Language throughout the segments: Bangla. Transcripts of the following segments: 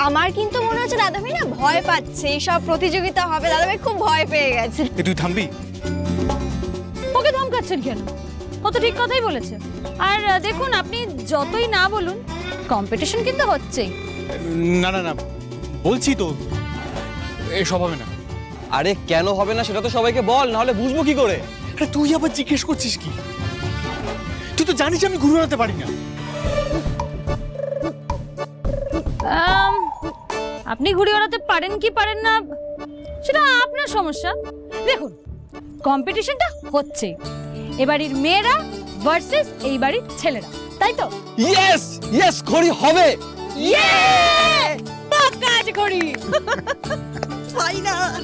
আমার কিন্তু মনে হচ্ছে দাদাভাই না ভয় পাচ্ছে, এইসব প্রতিযোগিতা হবে, দাদাভাই খুব ভয় পেয়ে গেছে। তুই থামবি? ওকে ধমকাচ্ছেন কেন? ও তো ঠিক কথাই বলেছে। আর দেখুন, আপনি যতই না বলুন, কম্পিটিশন কিন্তু হচ্ছেই। না না না, বলছি তো এসব হবে না। আরে কেন হবে না সেটা তো সবাইকে বল, না হলে বুঝবো কি করে? আরে তুই আবার জিজ্ঞেস করছিস কি? তুই তো জানিস আমি ঘুরে বেড়াতে পারি না। আপনি ঘুরে বেড়াতে পারেন কি পারেন না সেটা আপনার সমস্যা। দেখুন, কম্পিটিশনটা হচ্ছে এ বাড়ির মেয়েরা ভার্সেস এই বাড়ির ছেলেরা, তাই তো? ইয়েস ইয়েস, ঘড়ি হবে। ইয়ে! পাক্কা আছে ঘড়ি। ফাইনাল।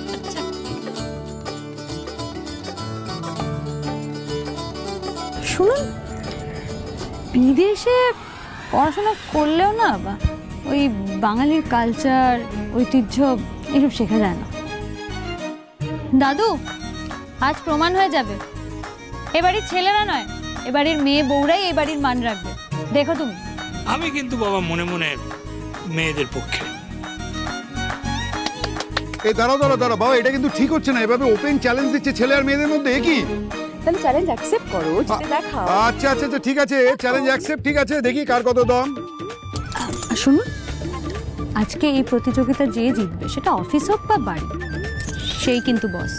শুনুন, বিদেশে পড়াশোনা করলেও না ওই বাঙালির কালচার, ঐতিহ্য এসব শেখা যায় না। দাদু, আজ প্রমাণ হয়ে যাবে এ বাড়ির ছেলেরা নয়, এ বাড়ির মেয়ে বউরাই এই বাড়ির মান রাখবে। দেখো তুমি। আমি কিন্তু বাবা মনে মনে মেয়েদের পক্ষে। এই দাঁড়াও দাঁড়াও দাঁড়াও বাবা, এটা কিন্তু ঠিক হচ্ছে না। এভাবে ওপেন চ্যালেঞ্জ দিচ্ছে ছেলে আর মেয়েদের মধ্যে, কি? তাহলে চ্যালেঞ্জ অ্যাকসেপ্ট করো, জিতে দেখাও। আচ্ছা আচ্ছা আচ্ছা, ঠিক আছে, চ্যালেঞ্জ অ্যাকসেপ্ট। ঠিক আছে, দেখি কার কত দম। শুনুন, আজকে এই প্রতিযোগিতা যে জিতবে, সেটা অফিস হোক বা বাড়ি, সেই কিন্তু বস।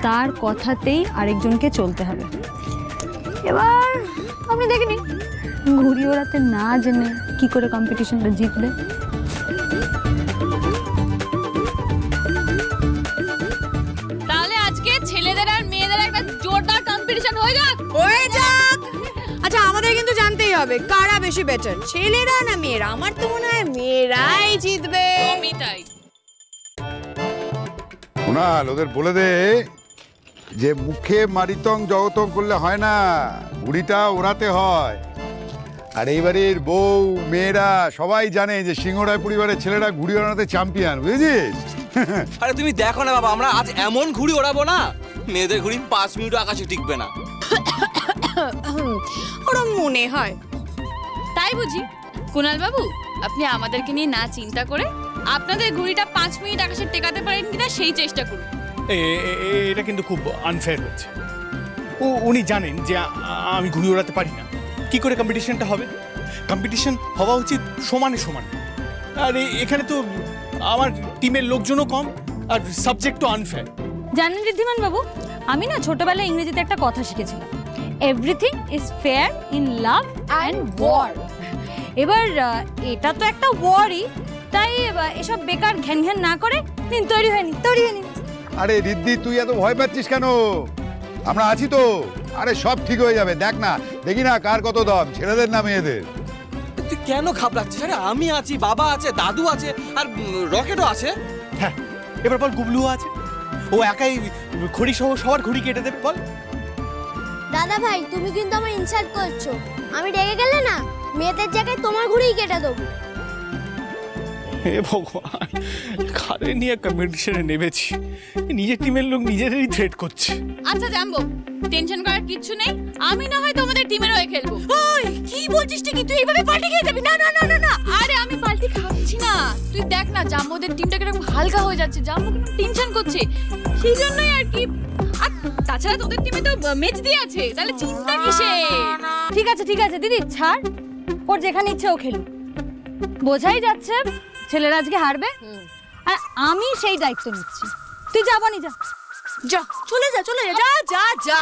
তার কথাতেই আরেকজনকে চলতে হবে। এবার আপনি দেখে নিন, ঘুড়ি ওড়াতে না জেনে কি করে কম্পিটিশনটা জিতবে। তাহলে আজকে ছেলেদের আর মেয়েদের একটা জোরদার কম্পিটিশন হয়ে যাক। আচ্ছা, আমাদের কিন্তু জানতেই হবে কারা বেশি বেটার, ছেলেরা না মেয়েরা। আমার তো মনে হয় মেয়েরাই জিতবে। আমি তাই। কুনাল, ওদের বলে দে যে মুখে মারিতং জগতং করলে হয় না, ঘুড়িটা ওড়াতে হয়। আর এই বাড়ির বউ মেয়েরা সবাই জানে যে সিংহরায় পরিবারের ছেলেরা ঘুড়ি ওড়াতে চ্যাম্পিয়ন, বুঝেছিস? আরে তুমি দেখো না বাবা, আমরা আজ এমন ঘুড়ি ওড়াবো না, মেয়েদের ঘুড়ি 5 মিনিট আকাশে টিকবে না। ওরা মনে হয় তাই বুঝি? কুনাল বাবু, আপনি আমাদেরকে নিয়ে না চিন্তা করে আপনাদের ঘুড়িটা 5 মিনিট আকাশে টেকাতে পারেন কিনা সেই চেষ্টা করুন। এটা কিন্তু খুব আনফেয়ার হচ্ছে। উনি জানেন যে আমি ঘুড়ি ওড়াতে পারি না, কি করে কম্পিটিশনটা হবে? কম্পিটিশন হওয়া উচিত সমানে সমান। আর এখানে তো আমার টিমের লোকজনও কম, আর সাবজেক্টও আনফেয়ার। জানেন ঋদ্ধিমান বাবু, আমি না ছোটবেলায় ইংরেজিতে একটা কথা শিখেছিলাম, everything is fair in love and war. এবার এটা তো একটা ওয়ারই, তাই এসব বেকার ঘ্যান ঘ্যান না করে নিন, তৈরি হয়নি। আরে রিদ্ধি, তুই এত ভয় পাচ্ছিস কেন? আমরা আছি তো। আরে সব ঠিক হয়ে যাবে, দেখ না, দেখি না কার কত দম, ছেলেদের না মেয়েদের। তুই কেন ঘাবড়াচ্ছিস? আরে আমি আছি, বাবা আছে, দাদু আছে, আর রকেটও আছে। হ্যাঁ, এবার বল গুবলুও আছে, ও একাই ঘড়ি সহ সবার ঘড়ি কেটে দেবে। বল দাদা ভাই, তুমি কিন্তু আমার ইনসাল্ট করছো। আমি রেগে গেলে না, মেয়েদের জায়গায় তোমার ঘুড়িই কেটে দেবো। হে ভগবান, কারে নিয়ে কম্পিটিশনে নেমেছি, নিজের টিমের লোক নিজেদেরই থ্রেট করছে। আচ্ছা জানবো, টেনশন করার কিছু নেই, আমি না হয় তোমাদের টিমের হয়ে খেলবো। ওই কি বলছিস ঠিকই, তুই এইভাবে পাল্টি খেয়ে যাবি? না না না না না, আরে আমি পাল্টি খাচ্ছি না, তুই দেখ না জাম্বোদের টিমটা কিরকম হালকা হয়ে যাচ্ছে, জাম্বো টেনশন করছে, সেই জন্যই আর কি। আর তাছাড়া তোদের টিমে তো ম্যাচ দিয়ে আছে, তাহলে চিন্তা কিসে? ঠিক আছে দিদি, ছাড়, ওর যেখানে ইচ্ছে ও খেলুক। বোঝাই যাচ্ছে ছেলেরা আজকে হারবে, আর আমি সেই দায়িত্ব নিচ্ছি। তুই যাবনি, যা, চলে যা যা যা যা।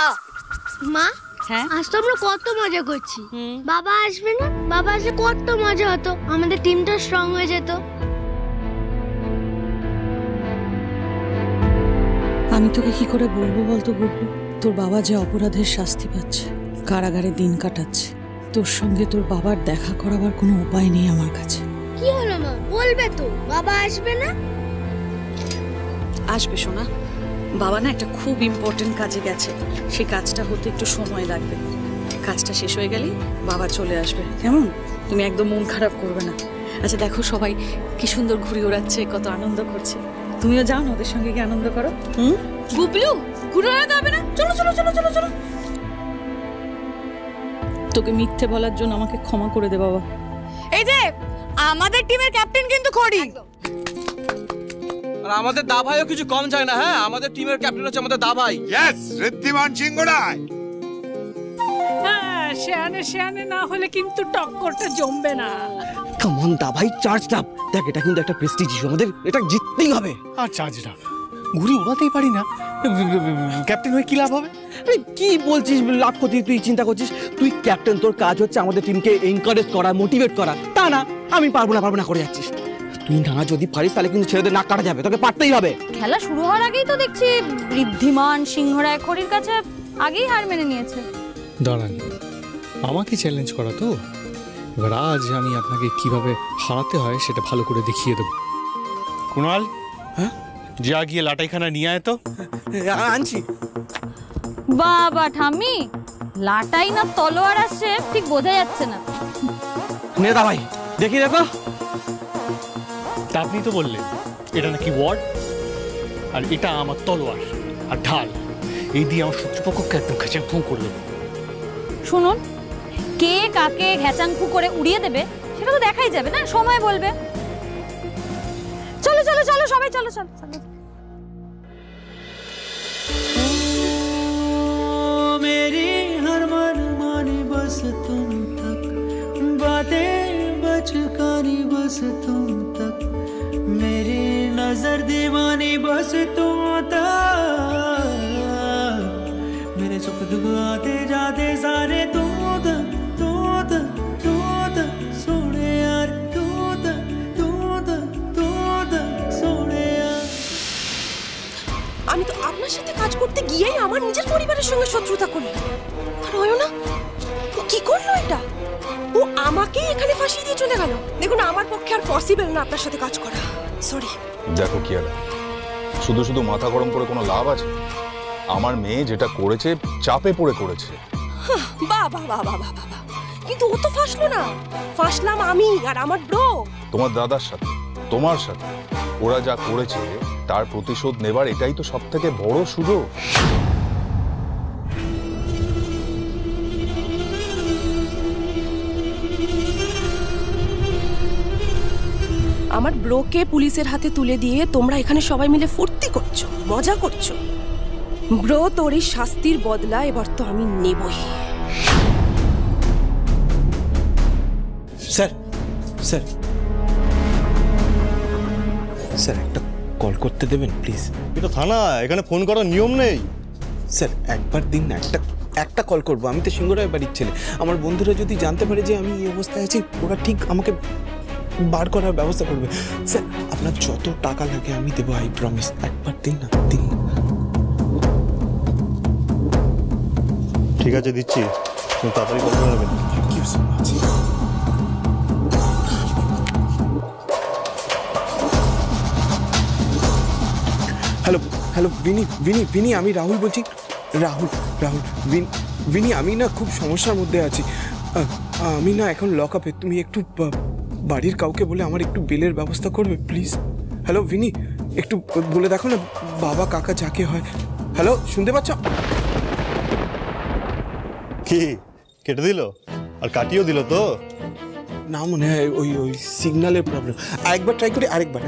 মা, হ্যাঁ আজ তো আমরা কত মজা করছি। বাবা আসবে না? বাবা আসলে কত মজা হতো, আমাদের টিমটা স্ট্রং হয়ে যেত। আমি তোকে কি করে বলবো বলতো গুবলু, তোর বাবা যে অপরাধের শাস্তি পাচ্ছে, কারাগারে দিন কাটাচ্ছে, তোর সঙ্গে তোর বাবার দেখা করাবার কোনো উপায় নেই আমার কাছে। কি হলো মা, বলবে তো? বাবা আসবে না? আসবে সোনা, বাবা না একটা খুব ইম্পর্টেন্ট কাজে গেছে, সেই কাজটা হতে একটু সময় লাগবে। কাজটা শেষ হয়ে গেলেই বাবা চলে আসবে, কেমন? তুমি একদম মন খারাপ করবে না। আচ্ছা দেখো, সবাই কি সুন্দর ঘুরে ওড়াচ্ছে, কত আনন্দ করছে, তুমিও যাও না ওদের সঙ্গে গিয়ে আনন্দ করো। গুবলু, ঘুরে ওড়াতে হবে না, চলো চলো চলো চলো চলো। তোকে মিথ্যে বলার জন্য আমাকে ক্ষমা করে দে বাবা। এই যে আমাদের টিমের ক্যাপ্টেন কিন্তু খড়ি। আর আমাদের দা ভাইও কিছু কম যায় না। হ্যাঁ, আমাদের টিমের ক্যাপ্টেন হচ্ছে আমাদের দা ভাই। ইয়েস, ঋদ্ধিমান সিংহরায়। হ্যাঁ, শেয়ানে না হলে কিন্তু টক্করটা জমবে না। কাম অন দা ভাই, চার্জ আপ। দেখ, এটা কিন্তু একটা প্রেস্টিজ ইস্যু, আমাদের এটা জিততেই হবে। আর চার্জ না, ঘুড়ি উড়াতেই পারি না, ক্যাপ্টেন হয়ে কি লাভ হবে? কি বলছিস লাভ করছিস? তুই চিন্তা করছিস তুই ক্যাপ্টেন, তোর কাজ হচ্ছে আমাদের টিমকে এনকারেজ করা, মোটিভেট করা। তা না আমি পারবো না করে যাচ্ছিস। তুই না যদি পারিস তাহলে কিন্তু ছেলেদের নাক কাটা যাবে, তোকে পারতেই হবে। খেলা শুরু হওয়ার আগেই তো দেখছি ঋদ্ধিমান সিংহরায় খড়ির কাছে আগেই হার মেনে নিয়েছে। দাঁড়ান, আমাকে চ্যালেঞ্জ করা তো, এবার আজ আমি আপনাকে কিভাবে হারাতে হয় সেটা ভালো করে দেখিয়ে দেবো। কুণাল, হ্যাঁ, যা গিয়ে লাটাইখানা নিয়ে আয় তো। আনছি। বাবা ঠাম্মি, লাটাই না তলোয়ার আসছে ঠিক বোঝা যাচ্ছে না। নে দা ভাই, দেখি দেখো। তা আপনি তো বললেন এটা নাকি ওয়ার্ড, আর এটা আমার তলোয়ার আর ঢাল। এই দিয়ে আমার শত্রুপক্ষকে একদম খেঁচাং করে দেবো। শুনুন, কে কাকে ঘ্যাচাংফু করে উড়িয়ে দেবে সেটা তো দেখাই যাবে না, সময় বলবে। চলো চলো চলো সবাই চলো চলো চলো। मेरी हर मन मानी बस तुम तक, बातें बचकानी बस तुम तक, मेरी नजर दीवानी बस तुम तक, मेरे सुख दुख आते जाते सारे तुम तक, तुम तक, तुम तक सोने यार, तुम तक, तुम तक, तुम तक सोने यार। আমি তো আপনার সাথে কাজ করতে গিয়েই আমার নিজের পরিবারের সঙ্গে শত্রুতা করলাম। আর হয় না, ও কি করলো এটা? ও আমাকেই এখানে ফাঁসিয়ে দিয়ে চলে গেল। দেখুন, আমার পক্ষে আর পসিবল না আপনার সাথে কাজ করা। সরি। দেখো কিয়ারা, শুধু শুধু মাথা গরম করে কোনো লাভ আছে? আমার মেয়ে যেটা করেছে চাপে পড়ে করেছে। বাহ বাহ বাহ বাহ বাহ বাহ, কিন্তু ও তো ফাঁসলো না, ফাঁসলাম আমি আর আমার ব্রো। তোমার দাদার সাথে, তোমার সাথে ওরা যা করেছে তার প্রতিশোধ নেবার এটাই তো সবথেকে বড় সুযোগ। আমার ব্রোকে পুলিশের হাতে তুলে দিয়ে তোমরা এখানে সবাই মিলে ফুর্তি করছো, মজা করছো। ব্রো, তোর এই শাস্তির বদলা এবার তো আমি নেবই। স্যার স্যার স্যার, একটা কল করতে দেবেন প্লিজ? এটা থানা, এখানে ফোন করার নিয়ম নেই। স্যার একবার দিন না, একটা কল করবো। আমি তো সিংহরায় বাড়ির ছেলে, আমার বন্ধুরা যদি জানতে পারে যে আমি এই অবস্থায় আছি, ওরা ঠিক আমাকে বার করার ব্যবস্থা করবে। স্যার আপনার যত টাকা লাগে আমি দেবো, আই প্রমিস। একবার দিন না, দিন। ঠিক আছে, দিচ্ছি, তুমি তাড়াতাড়ি কল করে নেবেন। Thank you so much. Hello hello Bini, আমি রাহুল বলছি। রাহুল বিনি, আমি না খুব সমস্যার মধ্যে আছি। আমি না এখন লক আপে। তুমি একটু বাড়ির কাউকে বলে আমার একটু বেলের ব্যবস্থা করবে প্লিজ? হ্যালো বিনি, একটু বলে দেখো না, বাবা কাকা যাকে হয়। হ্যালো, শুনতে পাচ্ছ? কি কেটে দিল? আর কাটিয়েও দিল তো? না, মনে হয় ওই সিগন্যালের প্রবলেম। আরেকবার ট্রাই করি, আরেকবার।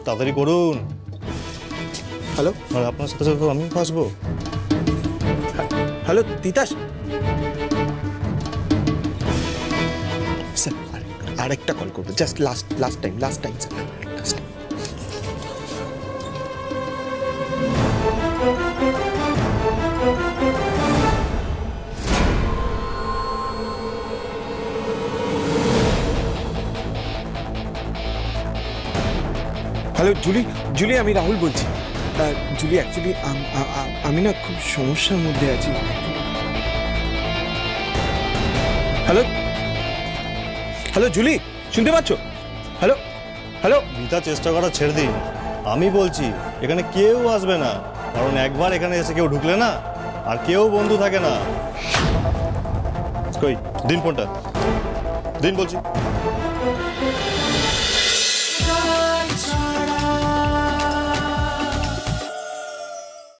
তাড়াতাড়ি করুন। হ্যালো, আর আপনার সাথে সাথে আমিও ফাঁসবো। হ্যালো তিতাস স্যার, আরেকটা কল করবো, just last time sir, last time. Hello Julie, আমি রাহুল বলছি। জুলি, অ্যাকচুয়ালি আমি না খুব সমস্যার মধ্যে আছি। হ্যালো জুলি, শুনতে পাচ্ছ? হ্যালো। মিথ্যা চেষ্টা করা ছেড়ে দিন। আমি বলছি এখানে কেউ আসবে না, কারণ একবার এখানে এসে কেউ ঢুকলে না আর কেউ বন্ধু থাকে না। কই দিন ফোনটা, দিন বলছি।